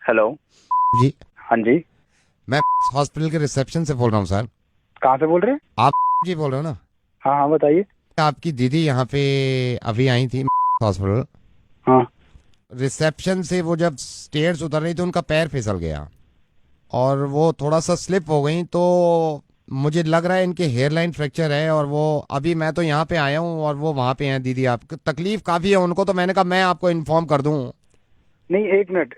Hello. जी, हाँ जी। मैं hospital के रिसेप्शन से बोल रहा हूँ सर। कहाँ से बोल रहे हैं? आप जी बोल रहे हो ना? हाँ हाँ, बताइए। आपकी दीदी यहाँ पे अभी आई थी हॉस्पिटल। हाँ। रिसेप्शन से वो जब स्टेयर्स उतर रही तो उनका पैर फिसल गया और वो थोड़ा सा स्लिप हो गई, तो मुझे लग रहा है इनके हेयर लाइन फ्रैक्चर है। और वो अभी मैं तो यहाँ पे आया हूँ और वो वहाँ पे हैं दीदी। आप तकलीफ काफ़ी है उनको, तो मैंने कहा मैं आपको इन्फॉर्म कर दूँ। नहीं, एक मिनट।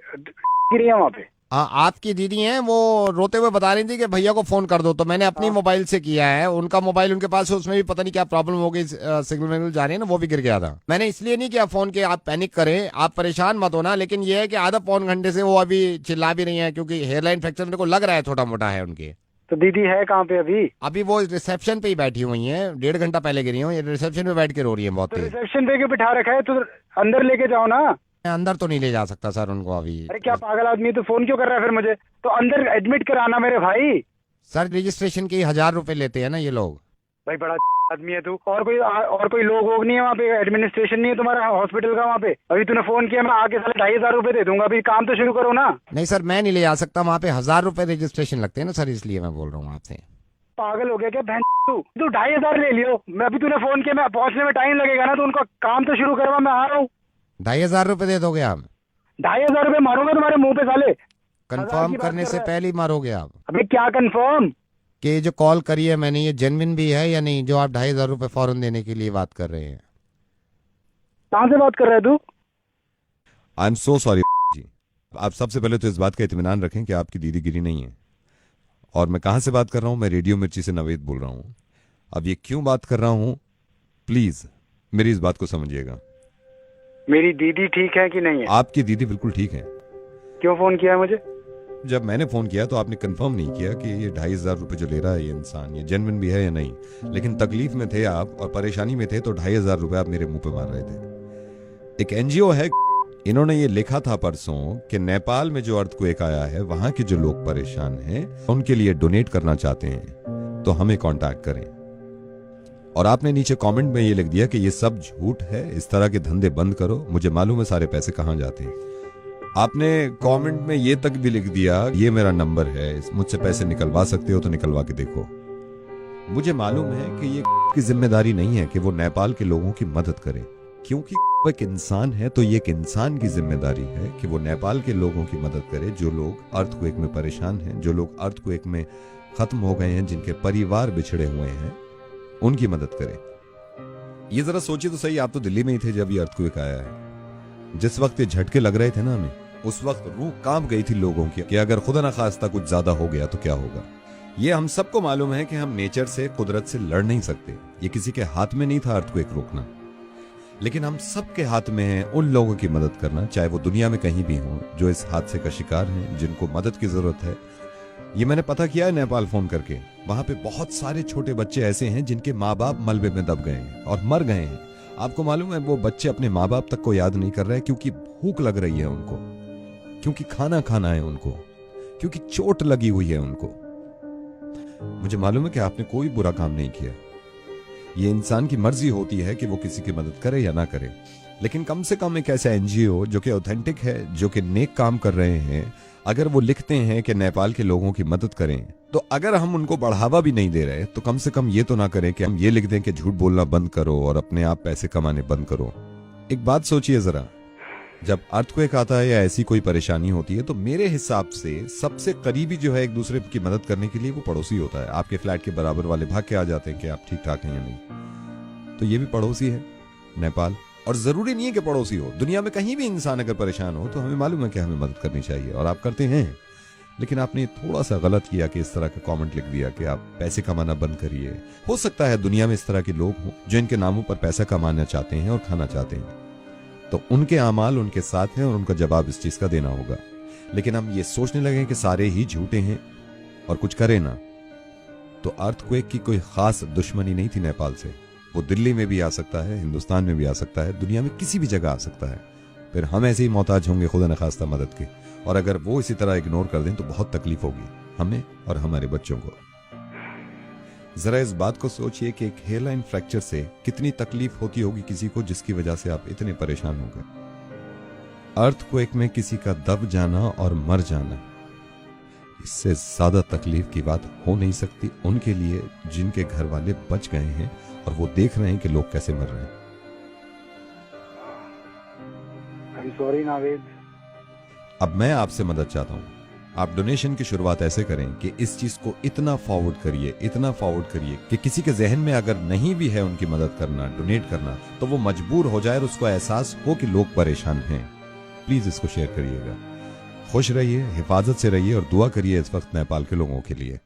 गिरी है वहाँ पे? हाँ, आपकी दीदी हैं, वो रोते हुए बता रही थी कि भैया को फोन कर दो, तो मैंने अपनी हाँ। मोबाइल से किया है। उनका मोबाइल उनके पास है, उसमें भी पता नहीं क्या प्रॉब्लम हो गई, सिग्नल विग्नल जा रही है ना, वो भी गिर गया था। मैंने इसलिए नहीं किया फोन, के आप पैनिक करें, आप परेशान मत होना। लेकिन ये है कि आधा पौन घंटे से वो अभी चिल्ला भी रही है, क्योंकि हेयरलाइन फ्रैक्चर मेरे को लग रहा है छोटा मोटा है उनके। तो दीदी है कहाँ पे अभी? अभी वो रिसेप्शन पे ही बैठी हुई हैं, 1.5 घंटा पहले गिरी हूँ, ये रिसेप्शन पे बैठ के रो रही है बहुत तो तेज। रिसेप्शन पे क्यों बिठा रखा है? तो अंदर लेके जाओ ना। मैं अंदर तो नहीं ले जा सकता सर उनको अभी। अरे क्या पागल आदमी है, तो फोन क्यों कर रहा है फिर मुझे? तो अंदर एडमिट कराना मेरे भाई। सर रजिस्ट्रेशन के 1,000 रुपए लेते हैं ना ये लोग। भाई बड़ा आदमी है तू। और कोई लोग वोग नहीं है वहाँ पे? एडमिनिस्ट्रेशन नहीं है तुम्हारा हॉस्पिटल का वहाँ पे? अभी तूने फोन किया, मैं आके साले 2,500 रुपए दे दूंगा। अभी काम तो शुरू करो ना। नहीं सर, मैं नहीं ले जा सकता वहाँ पे, 1,000 रुपए रजिस्ट्रेशन लगते हैं ना सर, इसलिए मैं बोल रहा हूँ आपसे। पागल हो गया क्या बहन? तू 2,500 ले लियो। मैं अभी तूने फोन किया, मैं पहुंचने में टाइम लगेगा ना, तो उनका काम तो शुरू करवा, मैं आ रहा हूँ। 2,500 रुपए दे दोगे आप? 2,500 रुपए मारूंगा तुम्हारे मुंह पे साले। हजार कंफर्म की बात करने कर से रहा है। पहले ही मारोगे आप? अबे क्या कंफर्म? कि ये जो कॉल करी है मैंने, ये जेन्युइन भी है या नहीं, जो आप 2,500 रुपए फौरन देने के लिए बात कर रहे हैं? कहाँ से बात कर रहा है तू? आई एम सो सॉरी जी। आप सबसे पहले तो इस बात का इत्मीनान रखें कि आपकी दीदी गिरी नहीं है। और मैं कहाँ से बात कर रहा हूँ? मैं रेडियो मिर्ची से नवेद बोल रहा हूँ। अब ये क्यों बात कर रहा हूँ, प्लीज मेरी इस बात को समझिएगा। मेरी दीदी ठीक है कि नहीं है? आपकी दीदी बिल्कुल ठीक है। क्यों फोन किया है मुझे? जब मैंने फोन किया तो आपने कंफर्म नहीं किया कि ये 2,500 रुपये जो ले रहा है ये इंसान, ये जेन्युइन भी है या नहीं। लेकिन तकलीफ में थे आप और परेशानी में थे, तो 2,500 रुपये आप मेरे मुंह पे मार रहे थे। एक एनजीओ है, इन्होंने ये लिखा था परसों कि नेपाल में जो अर्थक्वेक आया है, वहां के जो लोग परेशान हैं उनके लिए डोनेट करना चाहते हैं, तो हमें कांटेक्ट करें। और आपने नीचे कमेंट में ये लिख दिया कि ये सब झूठ है, इस तरह के धंधे बंद करो, मुझे मालूम है सारे पैसे कहां जाते हैं। आपने कमेंट में ये तक भी लिख दिया, ये मेरा नंबर है, मुझसे पैसे निकलवा सकते हो तो निकलवा के देखो। मुझे मालूम है कि ये की जिम्मेदारी नहीं है कि वो नेपाल के लोगों की मदद करे, क्योंकि वो एक इंसान है, तो ये एक इंसान की जिम्मेदारी है कि वो नेपाल के लोगों की मदद करे जो लोग अर्थक्वेक में परेशान हैं, जो लोग अर्थक्वेक में खत्म हो गए हैं, जिनके परिवार बिछड़े हुए हैं, उनकी मदद करे। ये जरा सोचिए तो सही, आप तो दिल्ली में ही थे जब ये अर्थक्वेक आया है। जिस वक्त ये झटके लग रहे थे ना हमें, उस वक्त रूह कांप गई थी लोगों की कि अगर खुदा ना खास्ता कुछ ज्यादा हो गया तो क्या होगा। ये हम सबको मालूम है कि हम नेचर से, कुदरत से लड़ नहीं सकते। ये किसी के हाथ में नहीं था अर्थक्वेक रोकना, लेकिन हम सबके हाथ में है उन लोगों की मदद करना, चाहे वो दुनिया में कहीं भी हों, जो इस हादसे का शिकार हैं, जिनको मदद की जरूरत है। ये मैंने पता किया है नेपाल फोन करके, वहां पे बहुत सारे छोटे बच्चे ऐसे हैं जिनके माँ बाप मलबे में दब गए हैं और मर गए हैं। आपको मालूम है वो बच्चे अपने माँ बाप तक को याद नहीं कर रहे, क्योंकि भूख लग रही है उनको, क्योंकि खाना खाना है उनको, क्योंकि चोट लगी हुई है उनको। मुझे मालूम है कि आपने कोई बुरा काम नहीं किया, ये इंसान की मर्जी होती है कि वो किसी की मदद करे या ना करे। लेकिन कम से कम एक ऐसा एनजीओ जो कि ऑथेंटिक है, जो कि नेक काम कर रहे हैं, अगर वो लिखते हैं कि नेपाल के लोगों की मदद करें, तो अगर हम उनको बढ़ावा भी नहीं दे रहे, तो कम से कम ये तो ना करें कि हम ये लिख दें कि झूठ बोलना बंद करो और अपने आप पैसे कमाने बंद करो। एक बात सोचिए जरा, जब अर्थक्वेक आता है या ऐसी कोई परेशानी होती है, तो मेरे हिसाब से सबसे करीबी जो है एक दूसरे की मदद करने के लिए वो पड़ोसी होता है। आपके फ्लैट के बराबर वाले भाग के आ जाते हैं कि आप ठीक ठाक हैं या नहीं। तो ये भी पड़ोसी है नेपाल, और जरूरी नहीं है कि पड़ोसी हो, दुनिया में कहीं भी इंसान अगर परेशान हो तो हमें मालूम है कि हमें मदद करनी चाहिए, और आप करते हैं। लेकिन आपने थोड़ा सा गलत किया कि इस तरह का कमेंट लिख दिया कि आप पैसे कमाना बंद करिए। हो सकता है दुनिया में इस तरह के लोग हों जो इनके नामों पर पैसा कमाना चाहते हैं और खाना चाहते हैं, तो उनके अमाल उनके साथ हैं और उनका जवाब इस चीज का देना होगा। लेकिन हम ये सोचने लगे कि सारे ही झूठे हैं और कुछ करें ना, तो अर्थक्वेक की कोई खास दुश्मनी नहीं थी नेपाल से। वो दिल्ली में भी आ सकता है, हिंदुस्तान में भी आ सकता है, दुनिया में किसी भी जगह आ सकता है। फिर हम ऐसे ही मोहताज होंगे खुदा न खास्ता मदद के, और अगर वो इसी तरह इग्नोर कर दें तो बहुत तकलीफ होगी हमें और हमारे बच्चों को। जरा इस बात को सोचिए कि एक हेयरलाइन फ्रैक्चर से कितनी तकलीफ होती होगी किसी को, जिसकी वजह से आप इतने परेशान हो गए। अर्थक्वेक में किसी का दब जाना और मर जाना, इससे ज्यादा तकलीफ की बात हो नहीं सकती उनके लिए जिनके घर वाले बच गए हैं और वो देख रहे हैं कि लोग कैसे मर रहे हैं। I am sorry Naved. अब मैं आपसे मदद चाहता हूं, आप डोनेशन की शुरुआत ऐसे करें कि इस चीज को इतना फॉरवर्ड करिए कि किसी के जहन में अगर नहीं भी है उनकी मदद करना, डोनेट करना, तो वो मजबूर हो जाए और उसको एहसास हो कि लोग परेशान हैं। प्लीज इसको शेयर करिएगा। खुश रहिए, हिफाजत से रहिए और दुआ करिए इस वक्त नेपाल के लोगों के लिए।